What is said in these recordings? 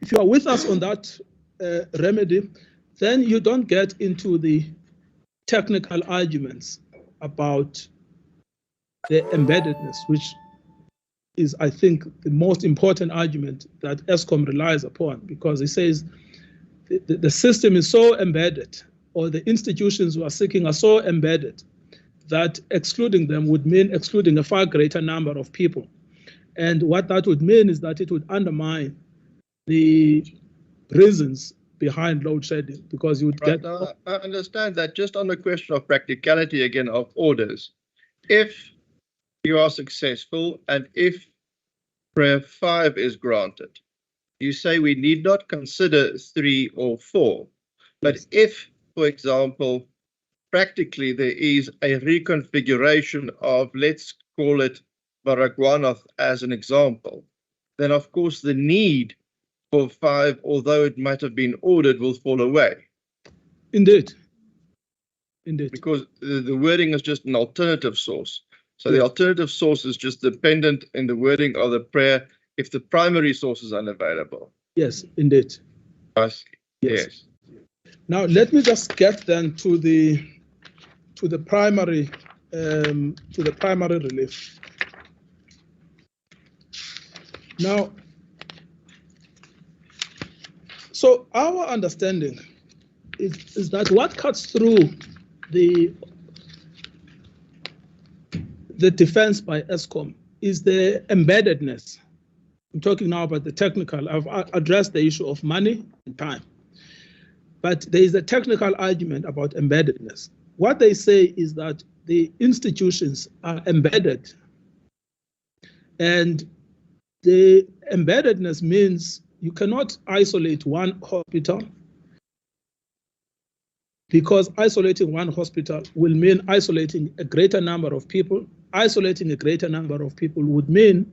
if you are with us on that remedy, then you don't get into the technical arguments about the embeddedness, which is, I think, the most important argument that Eskom relies upon, because it says the system is so embedded, or the institutions who are seeking are so embedded, that excluding them would mean excluding a far greater number of people. And what that would mean is that it would undermine the reasons behind load shedding, because you would get... Now, I understand that. Just on the question of practicality again of orders, if you are successful and if prayer 5 is granted, you say we need not consider 3 or 4. But yes, if, for example, practically there is a reconfiguration of, let's call it Baragwanath as an example, then of course the need for 5, although it might have been ordered, will fall away. Indeed. Indeed. Because the wording is just an alternative source. So the alternative source is just dependent in the wording of the prayer if the primary source is unavailable. Yes, indeed. Yes. Yes. Now let me just get then to the primary relief. Now, so our understanding is that what cuts through the defense by Eskom is the embeddedness. I'm talking now about the technical. I've addressed the issue of money and time. But there is a technical argument about embeddedness. What they say is that the institutions are embedded. And the embeddedness means you cannot isolate one hospital, because isolating one hospital will mean isolating a greater number of people. Isolating a greater number of people would mean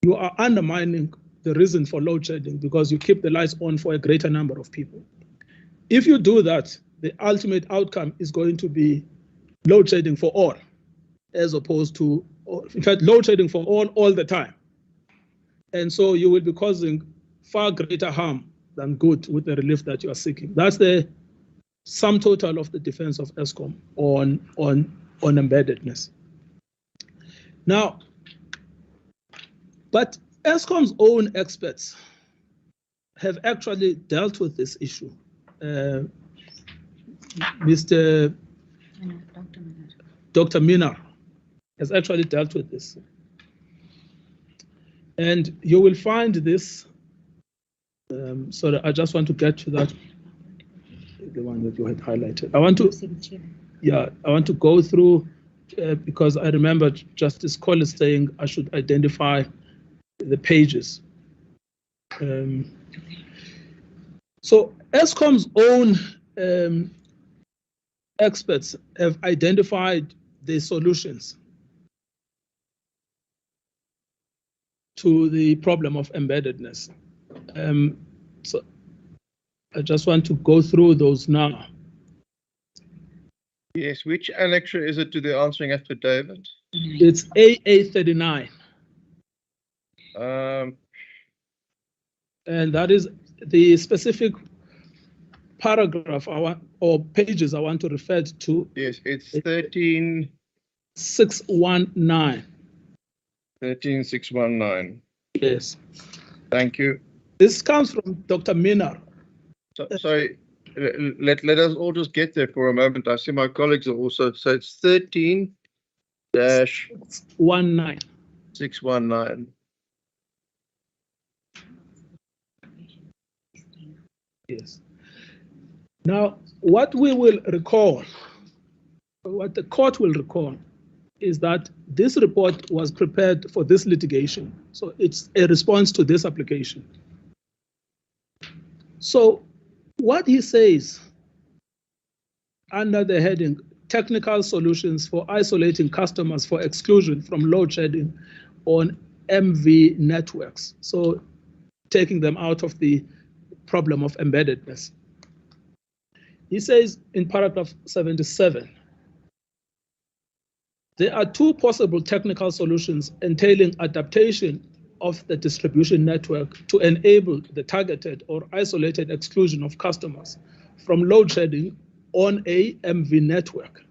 you are undermining the reason for load shedding, because you keep the lights on for a greater number of people. If you do that, the ultimate outcome is going to be load shedding for all, as opposed to, in fact, load shedding for all the time. And so you will be causing far greater harm than good with the relief that you are seeking. That's the sum total of the defense of Eskom on embeddedness. Now, but Eskom's own experts have actually dealt with this issue. Dr. Minar has actually dealt with this. And you will find this, sorry, I just want to get to that, the one that you had highlighted. I want to go through, because I remember Justice Collins saying I should identify the pages. So Eskom's own experts have identified the solutions to the problem of embeddedness. So I just want to go through those now. Yes, which annexure is it to the answering affidavit? It's AA39. And that is the specific paragraph or pages I want to refer to. Yes, it's 13619. 13619. Yes. Thank you. This comes from Dr. Minar. Sorry, let us all just get there for a moment. I see my colleagues are also, so it's 13-619. Yes. Now, what we will recall, what the court will recall, is that this report was prepared for this litigation. So it's a response to this application. So what he says under the heading, technical solutions for isolating customers for exclusion from load shedding on MV networks. So taking them out of the problem of embeddedness. He says in paragraph 77, there are two possible technical solutions entailing adaptation of the distribution network to enable the targeted or isolated exclusion of customers from load shedding on a MV network.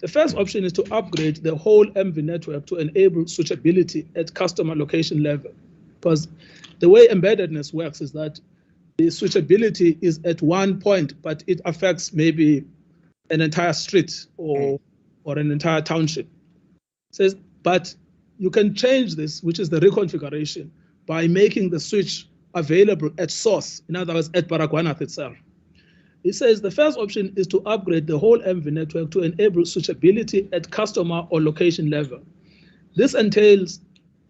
The first option is to upgrade the whole MV network to enable switchability at customer location level, because the way embeddedness works is that the switchability is at one point, but it affects maybe an entire street or an entire township. It says, but you can change this, which is the reconfiguration, by making the switch available at source, in other words, at Baragwanath itself. It says the first option is to upgrade the whole MV network to enable switchability at customer or location level. This entails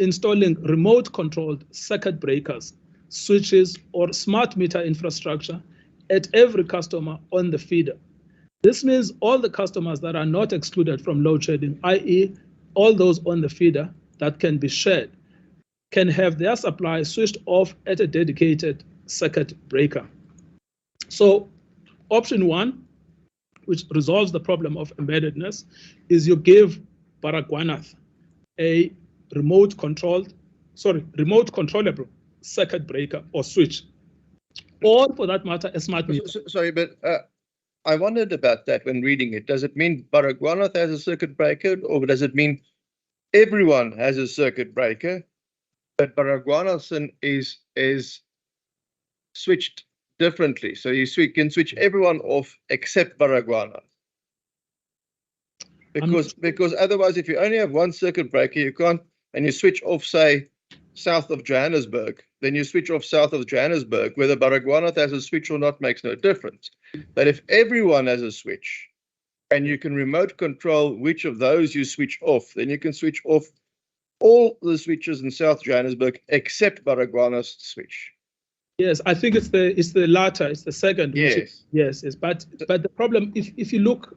installing remote-controlled circuit breakers, switches, or smart meter infrastructure at every customer on the feeder. This means all the customers that are not excluded from load shedding, i.e., all those on the feeder that can be shared, can have their supply switched off at a dedicated circuit breaker. So option one, which resolves the problem of embeddedness, is you give Baragwanath a remote controllable circuit breaker or switch, or for that matter, a smart meter. Sorry, but I wondered about that when reading it. Does it mean Baragwanath has a circuit breaker, or does it mean everyone has a circuit breaker, but Baragwanath is switched differently? So you can switch everyone off except Baragwanath. Because otherwise, if you only have one circuit breaker, you can't, and you switch off, say, south of Johannesburg, then you switch off south of Johannesburg. Whether Baragwanath has a switch or not makes no difference. But if everyone has a switch, and you can remote control which of those you switch off, then you can switch off all the switches in South Johannesburg except Baragwanath's switch. Yes, I think it's the latter, it's the second. Yes. Yes. But the problem, if you look,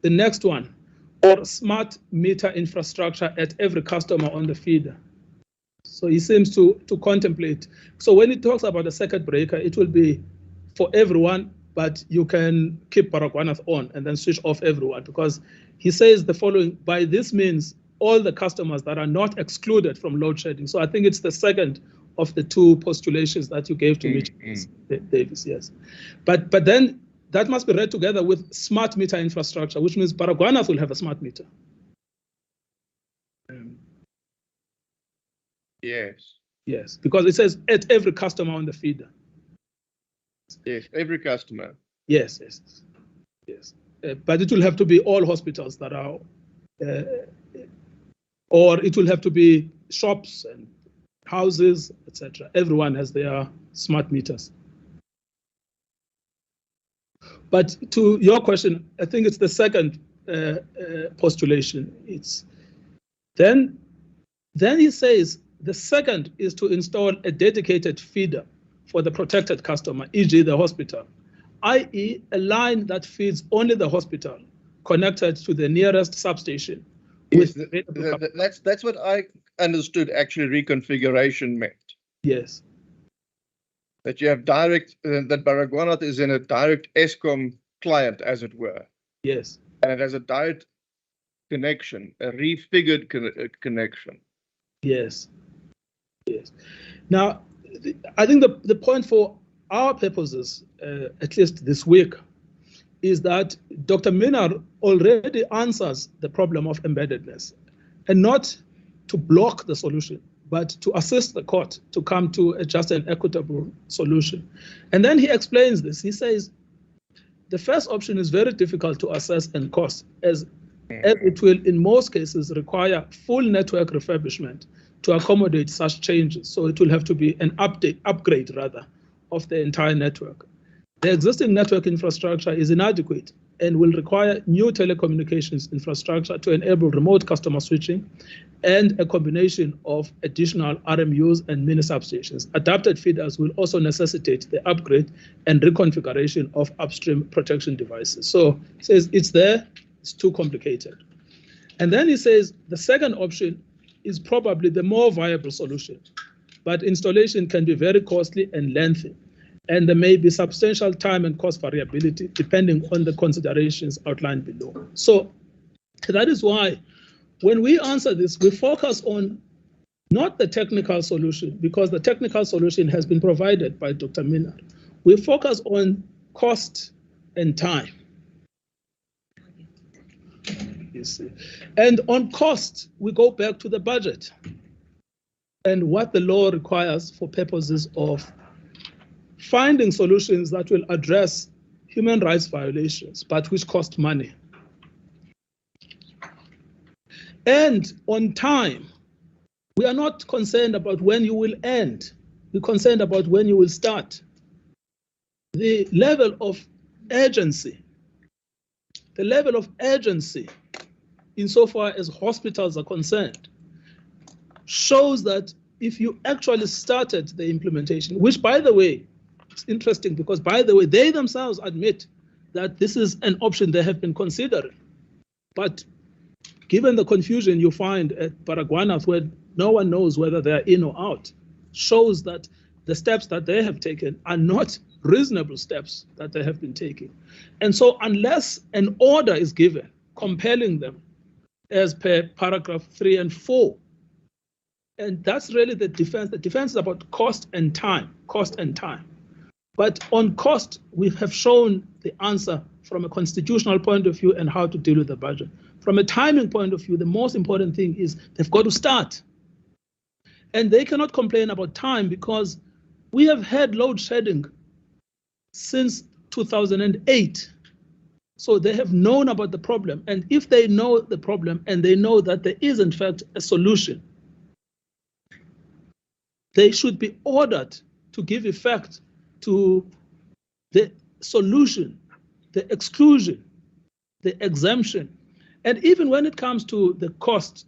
the next one, or smart meter infrastructure at every customer on the feeder. So he seems to contemplate. So when he talks about a circuit breaker, it will be for everyone, but you can keep Baragwanath on and then switch off everyone, because he says the following: by this means, all the customers that are not excluded from load shedding. So I think it's the second of the two postulations that you gave to me, Davis, yes. But then that must be read together with smart meter infrastructure, which means Baragwanath will have a smart meter. Yes. Yes, because it says at every customer on the feeder. Yes, every customer. Yes. But it will have to be all hospitals that are, or it will have to be shops and houses, etc. Everyone has their smart meters. But to your question, I think it's the second postulation. It's then he says the second is to install a dedicated feeder for the protected customer, e.g. the hospital, i.e. a line that feeds only the hospital connected to the nearest substation. Yes, that's what I understood actually reconfiguration meant. Yes. That you have direct, that Baragwanath is in a direct Eskom client, as it were. Yes. And it has a direct connection, a refigured connection. Yes. Now, I think the point for our purposes, at least this week, is that Dr. Minar already answers the problem of embeddedness, and not to block the solution, but to assist the court to come to a just and equitable solution. And then he explains this. He says, the first option is very difficult to assess and cost, as it will in most cases require full network refurbishment to accommodate such changes. So it will have to be an upgrade rather, of the entire network. The existing network infrastructure is inadequate and will require new telecommunications infrastructure to enable remote customer switching and a combination of additional RMUs and mini substations. Adapted feeders will also necessitate the upgrade and reconfiguration of upstream protection devices. So he says it's there, it's too complicated. And then he says the second option is probably the more viable solution, but installation can be very costly and lengthy, and there may be substantial time and cost variability depending on the considerations outlined below. So that is why when we answer this, we focus on not the technical solution, because the technical solution has been provided by Dr. Minnaar. We focus on cost and time. You see. And on cost, we go back to the budget and what the law requires for purposes of finding solutions that will address human rights violations, but which cost money. And on time, we are not concerned about when you will end. We're concerned about when you will start. The level of urgency insofar as hospitals are concerned shows that if you actually started the implementation, which by the way, it's interesting because by the way, they themselves admit that this is an option they have been considering. But given the confusion you find at Baragwanath, where no one knows whether they're in or out, shows that the steps that they have taken are not reasonable steps that they have been taking. And so unless an order is given compelling them as per paragraph 3 and 4, and that's really the defense. The defense is about cost and time. But on cost, we have shown the answer from a constitutional point of view and how to deal with the budget. From a timing point of view, the most important thing is they've got to start. And they cannot complain about time because we have had load shedding since 2008. So they have known about the problem. And if they know the problem and they know that there is in fact a solution, they should be ordered to give effect to the solution, the exclusion, the exemption. And even when it comes to the cost,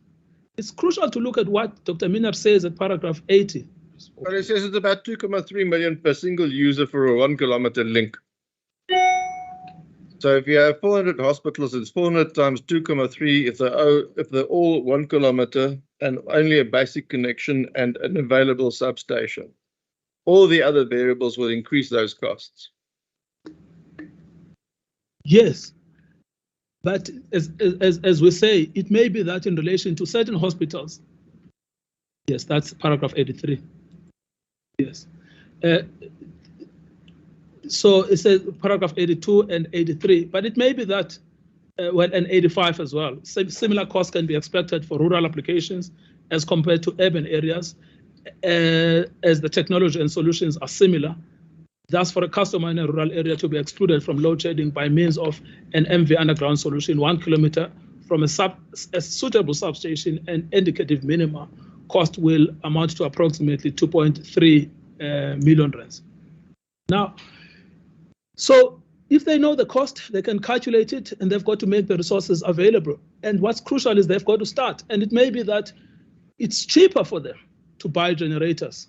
it's crucial to look at what Dr. Minnaar says at paragraph 80. But it says it's about 2.3 million per single user for a 1 kilometer link. So if you have 400 hospitals, it's 400 times 2.3 if they're all 1 kilometer and only a basic connection and an available substation. All the other variables will increase those costs. Yes, but as we say, it may be that in relation to certain hospitals. Yes, that's paragraph 83. Yes. So it says paragraph 82 and 83, but it may be that, and 85 as well. Similar costs can be expected for rural applications as compared to urban areas, as the technology and solutions are similar. Thus, for a customer in a rural area to be excluded from load shedding by means of an MV underground solution 1 kilometer from a suitable substation and indicative minimum cost will amount to approximately 2.3 million rands. Now, so if they know the cost, they can calculate it and they've got to make the resources available. And what's crucial is they've got to start. And it may be that it's cheaper for them to buy generators.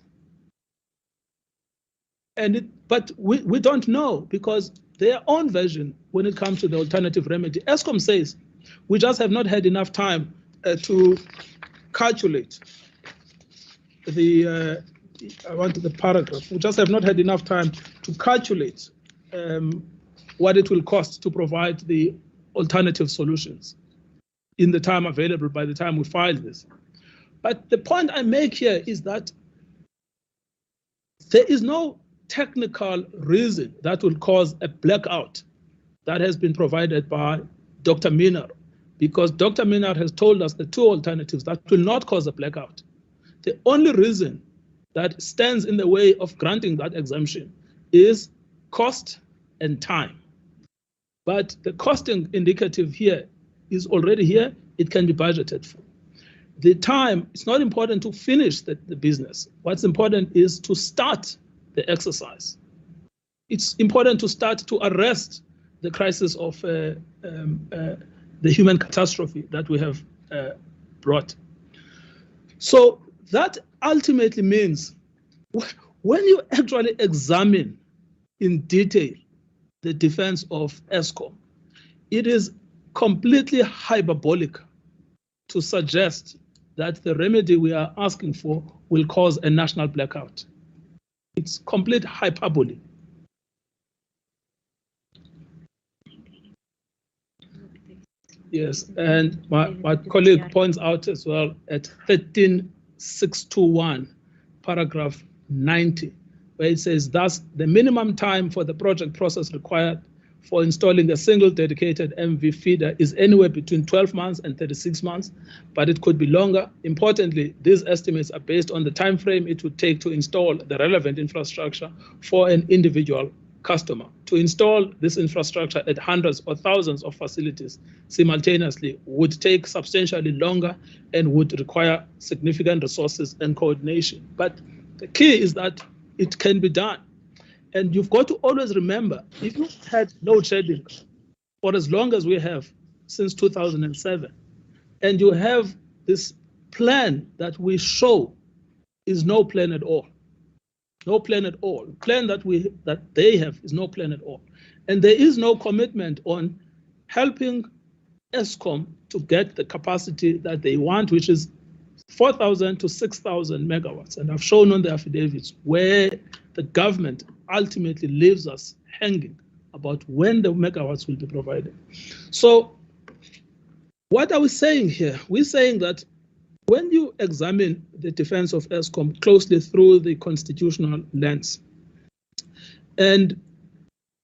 But we don't know because their own version when it comes to the alternative remedy, Eskom says, we just have not had enough time to calculate the, I wanted the paragraph, we just have not had enough time to calculate what it will cost to provide the alternative solutions in the time available by the time we file this. But the point I make here is that there is no technical reason that will cause a blackout that has been provided by Dr. Minnaar, because Dr. Minnaar has told us the two alternatives that will not cause a blackout. The only reason that stands in the way of granting that exemption is cost and time. But the costing indicative here is already here. It can be budgeted for. The time, it's not important to finish the business. What's important is to start the exercise. It's important to start to arrest the crisis of the human catastrophe that we have brought. So that ultimately means when you actually examine in detail the defense of Eskom, it is completely hyperbolic to suggest that the remedy we are asking for will cause a national blackout. It's complete hyperbole. Yes, and my colleague points out as well at 13 621, paragraph 90, where it says, thus, the minimum time for the project process required for installing a single dedicated MV feeder is anywhere between 12 months and 36 months, but it could be longer. Importantly, these estimates are based on the time frame it would take to install the relevant infrastructure for an individual customer. To install this infrastructure at hundreds or thousands of facilities simultaneously would take substantially longer and would require significant resources and coordination. But the key is that it can be done. And you've got to always remember, if you've had load shedding for as long as we have, since 2007, and you have this plan that we show is no plan at all. No plan at all. The plan that they have is no plan at all. And there is no commitment on helping Eskom to get the capacity that they want, which is 4,000 to 6,000 megawatts. And I've shown on the affidavits where the government ultimately leaves us hanging about when the megawatts will be provided. So what are we saying here? We're saying that when you examine the defense of Eskom closely through the constitutional lens, and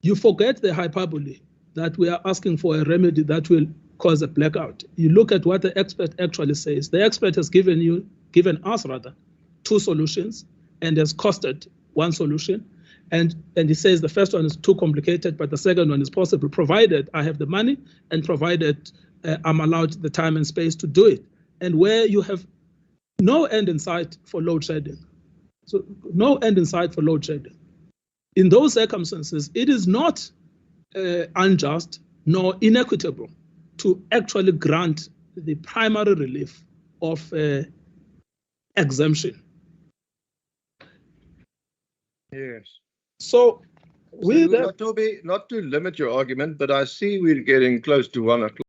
you forget the hyperbole that we are asking for a remedy that will cause a blackout, you look at what the expert actually says. The expert has given us two solutions and has costed one solution. And he says the first one is too complicated, but the second one is possible, provided I have the money and provided I'm allowed the time and space to do it. And where you have no end in sight for load shedding. So no end in sight for load shedding. In those circumstances, it is not unjust nor inequitable to actually grant the primary relief of exemption. Yes. So Toby, not to limit your argument, but I see we're getting close to 1 o'clock.